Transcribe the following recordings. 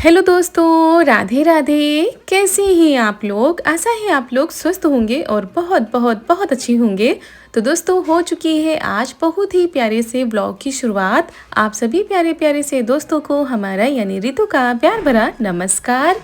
Hello दोस्तों, राधे राधे। कैसे हैं आप लोग? आशा है आप लोग स्वस्थ होंगे और बहुत बहुत बहुत अच्छी होंगे। तो दोस्तों, हो चुकी है आज बहुत ही प्यारे से ब्लॉग की शुरुआत। आप सभी प्यारे प्यारे से दोस्तों को हमारा यानी रितु का प्यार भरा नमस्कार।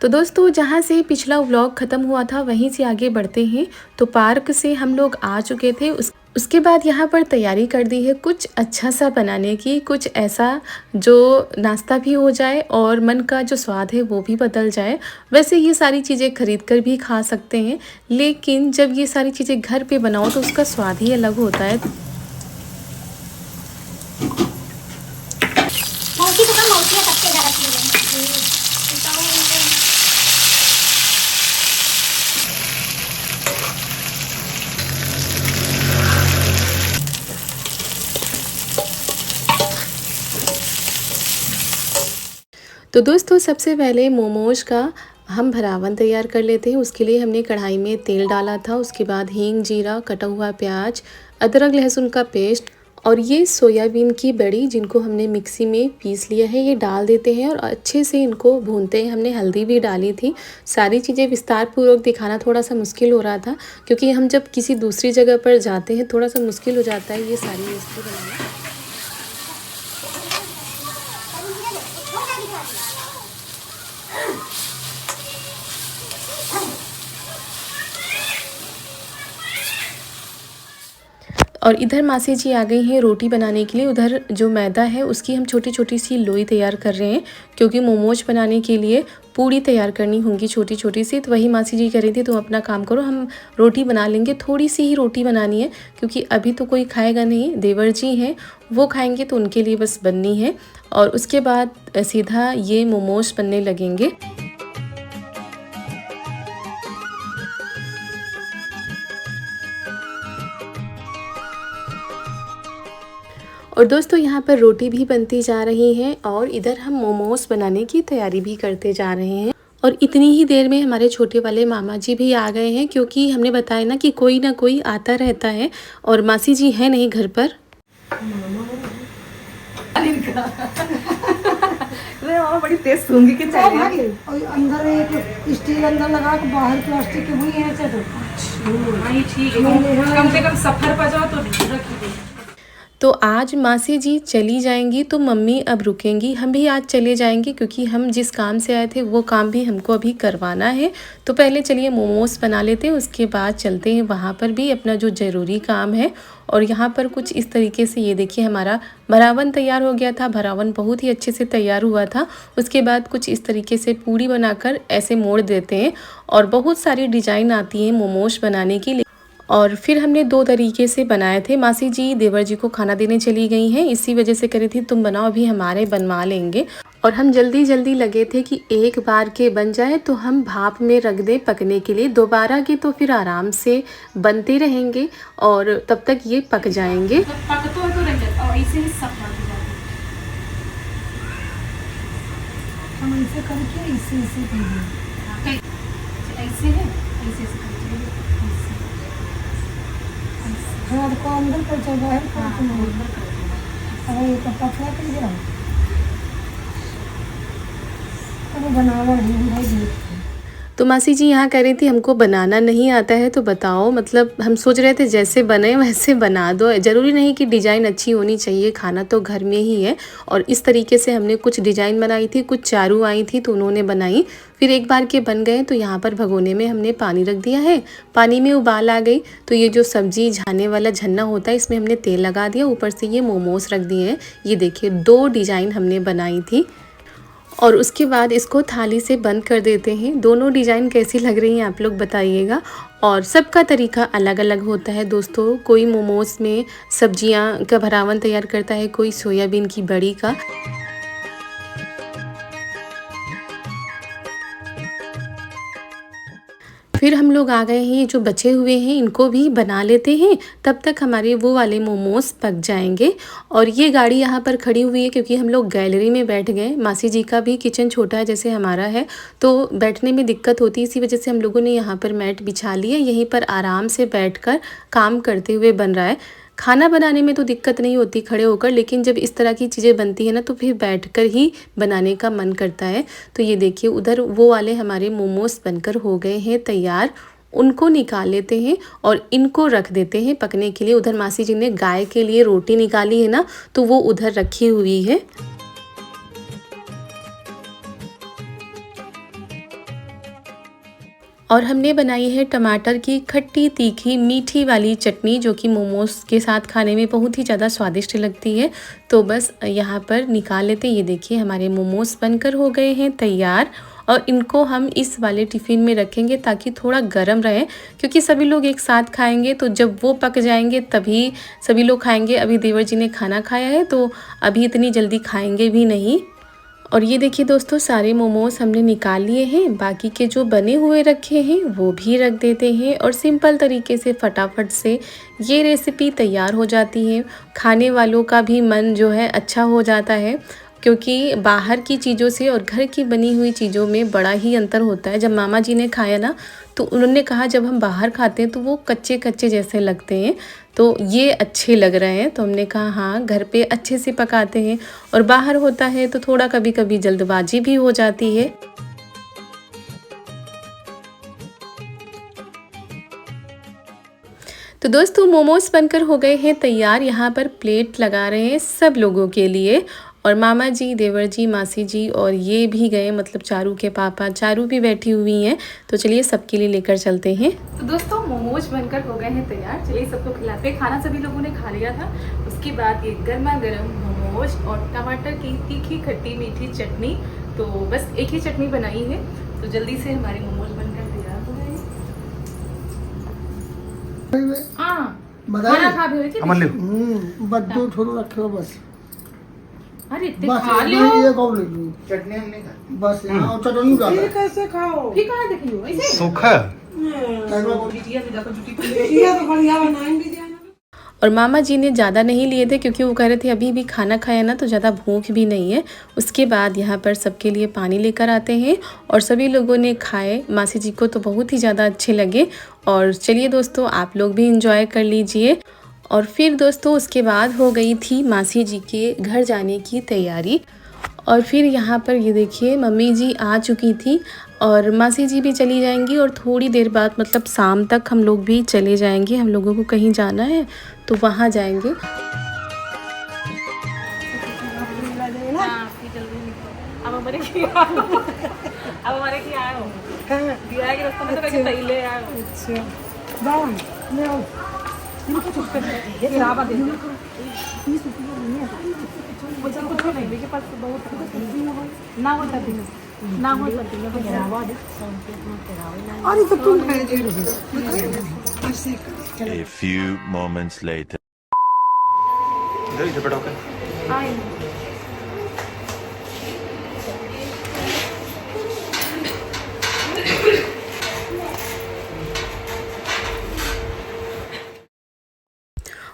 तो दोस्तों, जहाँ से पिछला व्लॉग ख़त्म हुआ था वहीं से आगे बढ़ते हैं। तो पार्क से हम लोग आ चुके थे। उसके बाद यहाँ पर तैयारी कर दी है कुछ अच्छा सा बनाने की, कुछ ऐसा जो नाश्ता भी हो जाए और मन का जो स्वाद है वो भी बदल जाए। वैसे ये सारी चीज़ें खरीद कर भी खा सकते हैं, लेकिन जब ये सारी चीज़ें घर पे बनाओ तो उसका स्वाद ही अलग होता है। मौसी तो कम मौसी है, सबसे ज़्यादा चीज़ है। तो दोस्तों, सबसे पहले मोमोज का हम भरावन तैयार कर लेते हैं। उसके लिए हमने कढ़ाई में तेल डाला था। उसके बाद हींग, जीरा, कटा हुआ प्याज, अदरक लहसुन का पेस्ट और ये सोयाबीन की बड़ी जिनको हमने मिक्सी में पीस लिया है ये डाल देते हैं और अच्छे से इनको भूनते हैं। हमने हल्दी भी डाली थी। सारी चीज़ें विस्तार पूर्वक दिखाना थोड़ा सा मुश्किल हो रहा था, क्योंकि हम जब किसी दूसरी जगह पर जाते हैं थोड़ा सा मुश्किल हो जाता है ये सारी रेसिपी बनाना। और इधर मासी जी आ गई हैं रोटी बनाने के लिए। उधर जो मैदा है उसकी हम छोटी छोटी सी लोई तैयार कर रहे हैं, क्योंकि मोमोज बनाने के लिए पूड़ी तैयार करनी होंगी छोटी छोटी सी। तो वही मासी जी कह रही थी तुम अपना काम करो, हम रोटी बना लेंगे। थोड़ी सी ही रोटी बनानी है, क्योंकि अभी तो कोई खाएगा नहीं, देवर जी हैं वो खाएंगे तो उनके लिए बस बननी है। और उसके बाद सीधा ये मोमोज बनने लगेंगे। और दोस्तों, यहाँ पर रोटी भी बनती जा रही है और इधर हम मोमोज बनाने की तैयारी भी करते जा रहे हैं। और इतनी ही देर में हमारे छोटे वाले मामा जी भी आ गए हैं, क्योंकि हमने बताया ना कि कोई ना कोई आता रहता है और मासी जी है नहीं घर पर। बड़ी तेज सूंगी के चले भाई और अंदर एक स्टील अंदर लगा के बाहर प्लास्टिक के हुई है। ये ठीक है, कम से कम सफर पर जाओ तो रखी। तो आज मासी जी चली जाएंगी तो मम्मी अब रुकेंगी। हम भी आज चले जाएंगे, क्योंकि हम जिस काम से आए थे वो काम भी हमको अभी करवाना है। तो पहले चलिए मोमोज बना लेते हैं, उसके बाद चलते हैं वहाँ पर भी अपना जो ज़रूरी काम है। और यहाँ पर कुछ इस तरीके से ये देखिए हमारा भरावन तैयार हो गया था। भरावन बहुत ही अच्छे से तैयार हुआ था। उसके बाद कुछ इस तरीके से पूड़ी बनाकर ऐसे मोड़ देते हैं और बहुत सारी डिज़ाइन आती है मोमोज बनाने की। और फिर हमने दो तरीके से बनाए थे। मासी जी देवर जी को खाना देने चली गई हैं, इसी वजह से करी थी तुम बनाओ, अभी हमारे बनवा लेंगे। और हम जल्दी जल्दी लगे थे कि एक बार के बन जाए तो हम भाप में रख दें पकने के लिए। दोबारा के तो फिर आराम से बनते रहेंगे और तब तक ये पक जाएंगे। पक तो रह जाता और ऐसे ही सब बन जाता। हम ऐसे करके ऐसे कर ऐसे है, ऐसे से हाथ को अंदर कर चल बाहर अरे तो पतला कर जाओ तो बनावा है भाई। तो मासी जी यहाँ कह रही थी हमको बनाना नहीं आता है, तो बताओ, मतलब हम सोच रहे थे जैसे बने वैसे बना दो। ज़रूरी नहीं कि डिज़ाइन अच्छी होनी चाहिए, खाना तो घर में ही है। और इस तरीके से हमने कुछ डिज़ाइन बनाई थी, कुछ चारू आई थी तो उन्होंने बनाई। फिर एक बार के बन गए तो यहाँ पर भगोने में हमने पानी रख दिया है। पानी में उबाल आ गई तो ये जो सब्जी झाने वाला झन्ना होता है इसमें हमने तेल लगा दिया, ऊपर से ये मोमोज रख दिए हैं। ये देखिए दो डिज़ाइन हमने बनाई थी और उसके बाद इसको थाली से बंद कर देते हैं। दोनों डिज़ाइन कैसी लग रही हैं आप लोग बताइएगा। और सबका तरीका अलग अलग होता है दोस्तों। कोई मोमोज में सब्जियां का भरावन तैयार करता है, कोई सोयाबीन की बड़ी का। फिर हम लोग आ गए हैं, जो बचे हुए हैं इनको भी बना लेते हैं, तब तक हमारे वो वाले मोमोज पक जाएंगे। और ये गाड़ी यहाँ पर खड़ी हुई है क्योंकि हम लोग गैलरी में बैठ गए। मासी जी का भी किचन छोटा है जैसे हमारा है, तो बैठने में दिक्कत होती है, इसी वजह से हम लोगों ने यहाँ पर मैट बिछा लिया। यहीं पर आराम से बैठकर काम करते हुए बन रहा है। खाना बनाने में तो दिक्कत नहीं होती खड़े होकर, लेकिन जब इस तरह की चीज़ें बनती है ना तो फिर बैठकर ही बनाने का मन करता है। तो ये देखिए उधर वो वाले हमारे मोमोज़ बनकर हो गए हैं तैयार। उनको निकाल लेते हैं और इनको रख देते हैं पकने के लिए। उधर मासी जी ने गाय के लिए रोटी निकाली है ना, तो वो उधर रखी हुई है। और हमने बनाई है टमाटर की खट्टी तीखी मीठी वाली चटनी, जो कि मोमोज़ के साथ खाने में बहुत ही ज़्यादा स्वादिष्ट लगती है। तो बस यहाँ पर निकाल लेते हैं। ये देखिए हमारे मोमोज़ बनकर हो गए हैं तैयार और इनको हम इस वाले टिफ़िन में रखेंगे ताकि थोड़ा गर्म रहे, क्योंकि सभी लोग एक साथ खाएंगे तो जब वो पक जाएंगे तभी सभी लोग खाएंगे। अभी देवर जी ने खाना खाया है तो अभी इतनी जल्दी खाएंगे भी नहीं। और ये देखिए दोस्तों सारे मोमोज़ हमने निकाल लिए हैं, बाकी के जो बने हुए रखे हैं वो भी रख देते हैं और सिंपल तरीके से फटाफट से ये रेसिपी तैयार हो जाती है। खाने वालों का भी मन जो है अच्छा हो जाता है, क्योंकि बाहर की चीज़ों से और घर की बनी हुई चीज़ों में बड़ा ही अंतर होता है। जब मामा जी ने खाया ना तो उन्होंने कहा जब हम बाहर खाते हैं तो वो कच्चे कच्चे जैसे लगते हैं, तो ये अच्छे लग रहे हैं। तो हमने कहा हाँ घर पे अच्छे से पकाते हैं, और बाहर होता है तो थोड़ा कभी कभी जल्दबाजी भी हो जाती है। तो दोस्तों मोमोज़ बनकर हो गए हैं तैयार। यहाँ पर प्लेट लगा रहे हैं सब लोगों के लिए, और मामा जी, देवर जी, मासी जी और ये भी गए, मतलब चारू के पापा, चारू भी बैठी हुई हैं। तो चलिए सबके लिए लेकर चलते हैं। तो दोस्तों मोमोज बनकर हो गए हैं तैयार, चलिए सबको खिलाते हैं। खाना सभी लोगों ने खा लिया था। उसके बाद ये गर्मा गर्म मोमोज और टमाटर की तीखी खट्टी मीठी चटनी। तो बस एक ही चटनी बनाई है, तो जल्दी से हमारे मोमोज बनकर तैयार हो गए। खाना खा भी हुई थी। बद्दू थोड़ा रखे हो बस। अरे बस खा लो। ये कौन ले लो चटनी हमने खाई। बस यहाँ चटनी डालो। कैसे खाओ? फिर कहाँ देखी हो ऐसे? सूखा बिटिया भी जाकर जुटी ये तो बढ़िया बनाएंगे दिया ना। और मामा जी ने ज़्यादा नहीं लिए थे, क्योंकि वो कह रहे थे अभी भी खाना खाया ना तो ज़्यादा भूख भी नहीं है। उसके बाद यहाँ पर सबके लिए पानी लेकर आते हैं और सभी लोगों ने खाए। मासी जी को तो बहुत ही ज़्यादा अच्छे लगे। और चलिए दोस्तों आप लोग भी इंजॉय कर लीजिए। और फिर दोस्तों उसके बाद हो गई थी मासी जी के घर जाने की तैयारी। और फिर यहाँ पर ये देखिए मम्मी जी आ चुकी थी और मासी जी भी चली जाएंगी, और थोड़ी देर बाद मतलब शाम तक हम लोग भी चले जाएंगे। हम लोगों को कहीं जाना है तो वहाँ जाएंगे। अब हमारे की आए हो दिया है कि रास्ते में तो कहीं पहले आए हो। अच्छा दाम ले आओ। इनको चुप कर ये राबा दे दो। मुझे कुछ नहीं, मेरे पास बहुत ना हो सकती है, ना हो सकती है राबा दे। अरे तो तुम खाए थे ऐसे चलो। A few moments later. इधर झपट होकर आए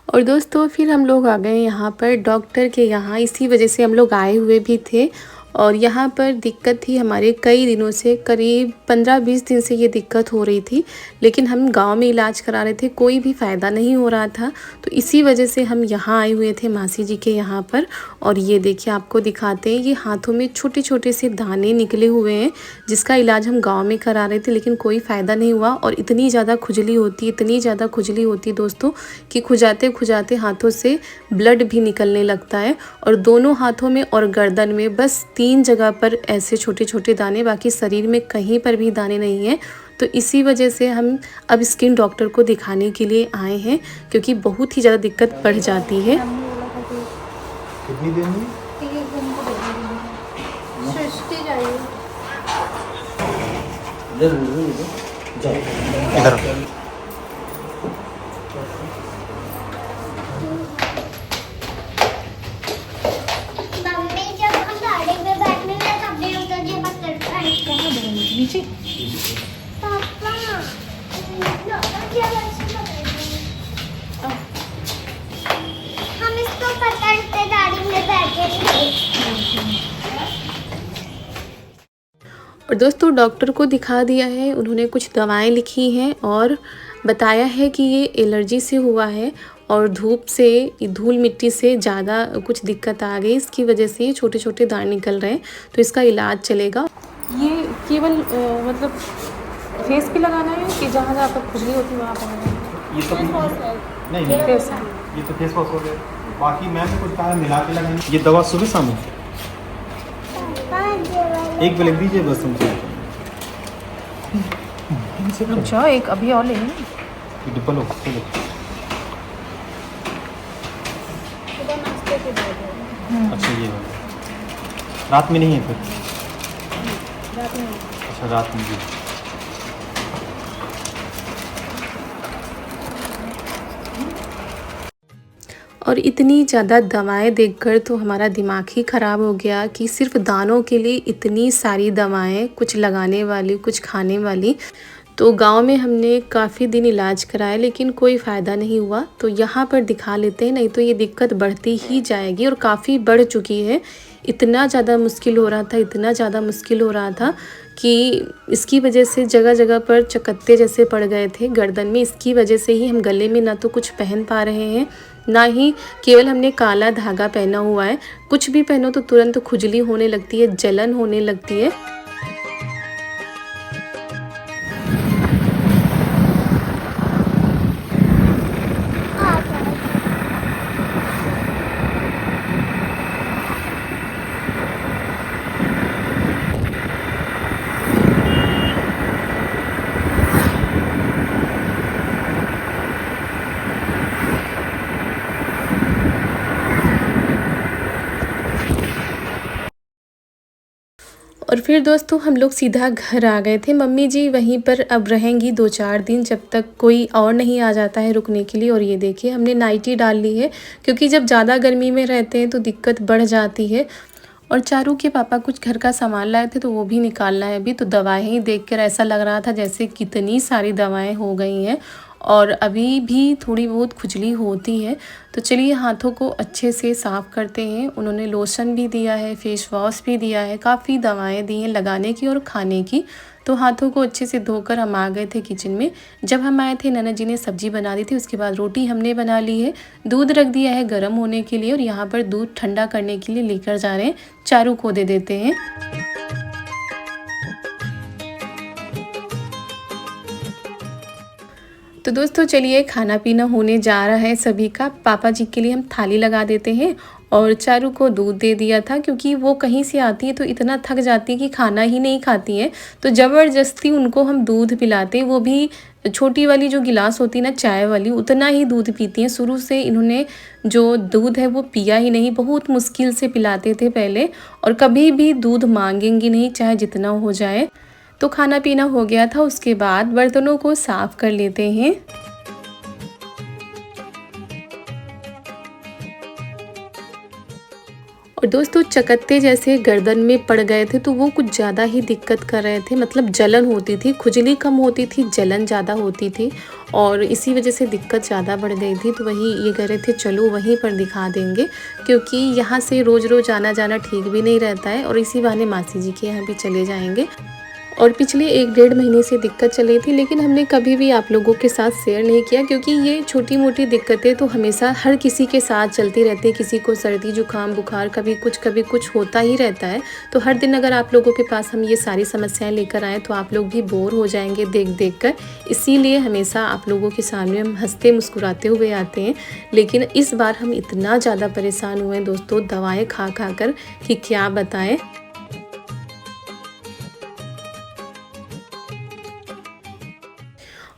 और दोस्तों फिर हम लोग आ गए यहाँ पर डॉक्टर के यहाँ। इसी वजह से हम लोग आए हुए भी थे। और यहाँ पर दिक्कत थी हमारे कई दिनों से, करीब 15-20 दिन से ये दिक्कत हो रही थी, लेकिन हम गांव में इलाज करा रहे थे, कोई भी फ़ायदा नहीं हो रहा था। तो इसी वजह से हम यहाँ आए हुए थे मासी जी के यहाँ पर। और ये देखिए आपको दिखाते हैं, ये हाथों में छोटे छोटे से दाने निकले हुए हैं, जिसका इलाज हम गाँव में करा रहे थे, लेकिन कोई फ़ायदा नहीं हुआ। और इतनी ज़्यादा खुजली होती, इतनी ज़्यादा खुजली होती दोस्तों कि खुजाते खुजाते हाथों से ब्लड भी निकलने लगता है। और दोनों हाथों में और गर्दन में बस 3 जगह पर ऐसे छोटे छोटे दाने, बाकी शरीर में कहीं पर भी दाने नहीं हैं। तो इसी वजह से हम अब स्किन डॉक्टर को दिखाने के लिए आए हैं, क्योंकि बहुत ही ज़्यादा दिक्कत बढ़ जाती है। कितनी देर में इधर नीचे हम इसको पकड़ते गाड़ी में बैठे थे। और दोस्तों डॉक्टर को दिखा दिया है, उन्होंने कुछ दवाएं लिखी हैं और बताया है कि ये एलर्जी से हुआ है। और धूप से धूल मिट्टी से ज़्यादा कुछ दिक्कत आ गई, इसकी वजह से छोटे छोटे दाने निकल रहे हैं, तो इसका इलाज चलेगा। ये केवल मतलब फेस पे लगाना है कि जहाँ जहाँ पर खुजली होती है वहाँ पर लगाना है? ये सब नहीं फेस है। ये तो फेस वॉश हो गया। बाकी मैंने कुछ कहा मिला के लगाएंगे। ये दवा सुबह शाम एक लिख दीजिए बस हमसे। रुक जाओ, एक अभी और लेंगे। डिब्बा लो चलो। अच्छा ये वाला रात में नहीं है फिर? अच्छा रात में भी। और इतनी ज़्यादा दवाएं देखकर तो हमारा दिमाग ही ख़राब हो गया कि सिर्फ दानों के लिए इतनी सारी दवाएं, कुछ लगाने वाली कुछ खाने वाली। तो गांव में हमने काफ़ी दिन इलाज कराया लेकिन कोई फ़ायदा नहीं हुआ, तो यहाँ पर दिखा लेते हैं, नहीं तो ये दिक्कत बढ़ती ही जाएगी और काफ़ी बढ़ चुकी है। इतना ज़्यादा मुश्किल हो रहा था, इतना ज़्यादा मुश्किल हो रहा था कि इसकी वजह से जगह जगह पर चकत्ते जैसे पड़ गए थे गर्दन में। इसकी वजह से ही हम गले में ना तो कुछ पहन पा रहे हैं, ना ही केवल हमने काला धागा पहना हुआ है। कुछ भी पहनो तो तुरंत खुजली होने लगती है, जलन होने लगती है। और फिर दोस्तों हम लोग सीधा घर आ गए थे। मम्मी जी वहीं पर अब रहेंगी 2-4 दिन, जब तक कोई और नहीं आ जाता है रुकने के लिए। और ये देखिए हमने नाइटी डाल ली है, क्योंकि जब ज़्यादा गर्मी में रहते हैं तो दिक्कत बढ़ जाती है। और चारू के पापा कुछ घर का सामान लाए थे तो वो भी निकालना है अभी। तो दवाएं ही देखकर ऐसा लग रहा था जैसे कितनी सारी दवाएं हो गई हैं और अभी भी थोड़ी बहुत खुजली होती है। तो चलिए हाथों को अच्छे से साफ़ करते हैं। उन्होंने लोशन भी दिया है, फेस वॉश भी दिया है, काफ़ी दवाएं दी हैं लगाने की और खाने की। तो हाथों को अच्छे से धोकर हम आ गए थे किचन में। जब हम आए थे ननद जी ने सब्जी बना दी थी, उसके बाद रोटी हमने बना ली है। दूध रख दिया है गर्म होने के लिए और यहाँ पर दूध ठंडा करने के लिए लेकर जा रहे हैं। चारू को दे देते हैं। तो दोस्तों चलिए खाना पीना होने जा रहा है सभी का। पापा जी के लिए हम थाली लगा देते हैं और चारू को दूध दे दिया था, क्योंकि वो कहीं से आती है तो इतना थक जाती है कि खाना ही नहीं खाती है। तो ज़बरदस्ती उनको हम दूध पिलाते हैं, वो भी छोटी वाली जो गिलास होती है ना चाय वाली, उतना ही दूध पीती हैं। शुरू से इन्होंने जो दूध है वो पिया ही नहीं, बहुत मुश्किल से पिलाते थे पहले, और कभी भी दूध मांगेंगी नहीं चाहे जितना हो जाए। तो खाना पीना हो गया था, उसके बाद बर्तनों को साफ़ कर लेते हैं। और दोस्तों चकत्ते जैसे गर्दन में पड़ गए थे तो वो कुछ ज़्यादा ही दिक्कत कर रहे थे, मतलब जलन होती थी, खुजली कम होती थी, जलन ज़्यादा होती थी और इसी वजह से दिक्कत ज़्यादा बढ़ गई थी। तो वही ये कह रहे थे चलो वहीं पर दिखा देंगे, क्योंकि यहाँ से रोज़ रोज़ आना जाना ठीक भी नहीं रहता है और इसी बहाने मासी जी के यहाँ भी चले जाएंगे। और पिछले 1-1.5 महीने से दिक्कत चल रही थी, लेकिन हमने कभी भी आप लोगों के साथ शेयर नहीं किया, क्योंकि ये छोटी मोटी दिक्कतें तो हमेशा हर किसी के साथ चलती रहती है। किसी को सर्दी जुकाम बुखार कभी कुछ होता ही रहता है। तो हर दिन अगर आप लोगों के पास हम ये सारी समस्याएं लेकर आएँ तो आप लोग भी बोर हो जाएंगे देख कर। इसीलिए हमेशा आप लोगों के सामने हम हंसते मुस्कुराते हुए आते हैं। लेकिन इस बार हम इतना ज़्यादा परेशान हुए हैं दोस्तों दवाएँ खा कर कि क्या बताएँ।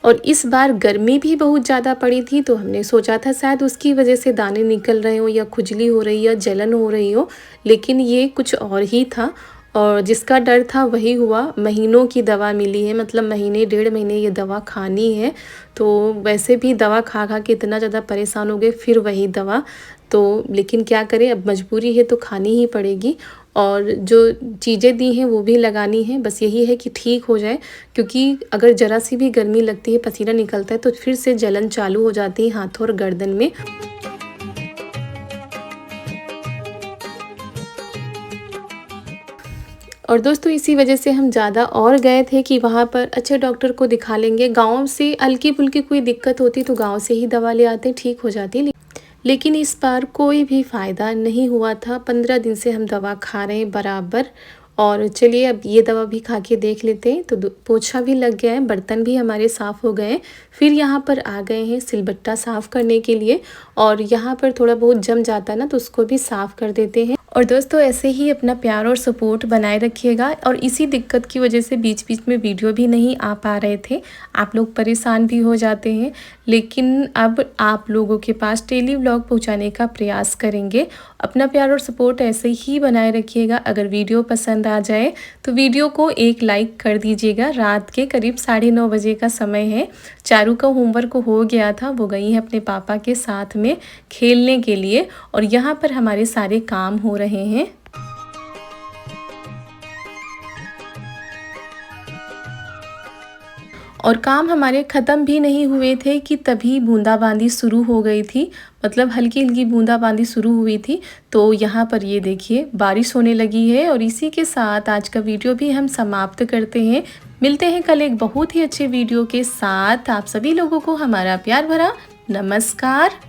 और इस बार गर्मी भी बहुत ज़्यादा पड़ी थी, तो हमने सोचा था शायद उसकी वजह से दाने निकल रहे हो या खुजली हो रही या जलन हो रही हो, लेकिन ये कुछ और ही था। और जिसका डर था वही हुआ। महीनों की दवा मिली है, मतलब महीने 1.5 महीने ये दवा खानी है। तो वैसे भी दवा खा के इतना ज़्यादा परेशान हो गए, फिर वही दवा। तो लेकिन क्या करें, अब मजबूरी है तो खानी ही पड़ेगी। और जो चीज़ें दी हैं वो भी लगानी है, बस यही है कि ठीक हो जाए, क्योंकि अगर ज़रा सी भी गर्मी लगती है, पसीना निकलता है तो फिर से जलन चालू हो जाती है हाथों और गर्दन में। और दोस्तों इसी वजह से हम ज़्यादा और गए थे कि वहाँ पर अच्छे डॉक्टर को दिखा लेंगे। गाँव से हल्की फुल्की कोई दिक्कत होती तो गाँव से ही दवा ले आते, ठीक हो जाती। लेकिन इस बार कोई भी फ़ायदा नहीं हुआ था। 15 दिन से हम दवा खा रहे हैं बराबर। और चलिए अब ये दवा भी खा के देख लेते हैं। तो पोछा भी लग गया है, बर्तन भी हमारे साफ़ हो गए हैं। फिर यहाँ पर आ गए हैं सिलबट्टा साफ़ करने के लिए, और यहाँ पर थोड़ा बहुत जम जाता है ना, तो उसको भी साफ़ कर देते हैं। और दोस्तों ऐसे ही अपना प्यार और सपोर्ट बनाए रखिएगा। और इसी दिक्कत की वजह से बीच बीच में वीडियो भी नहीं आ पा रहे थे, आप लोग परेशान भी हो जाते हैं। लेकिन अब आप लोगों के पास डेली व्लॉग पहुंचाने का प्रयास करेंगे। अपना प्यार और सपोर्ट ऐसे ही बनाए रखिएगा। अगर वीडियो पसंद आ जाए तो वीडियो को एक लाइक कर दीजिएगा। रात के करीब 9:30 बजे का समय है। चारू का होमवर्क हो गया था, वो गई है अपने पापा के साथ में खेलने के लिए, और यहाँ पर हमारे सारे काम हो रहे हैं। और काम हमारे ख़त्म भी नहीं हुए थे कि तभी बूंदाबांदी शुरू हो गई थी, मतलब हल्की हल्की बूंदाबांदी शुरू हुई थी। तो यहाँ पर ये देखिए बारिश होने लगी है। और इसी के साथ आज का वीडियो भी हम समाप्त करते हैं। मिलते हैं कल एक बहुत ही अच्छे वीडियो के साथ। आप सभी लोगों को हमारा प्यार भरा नमस्कार।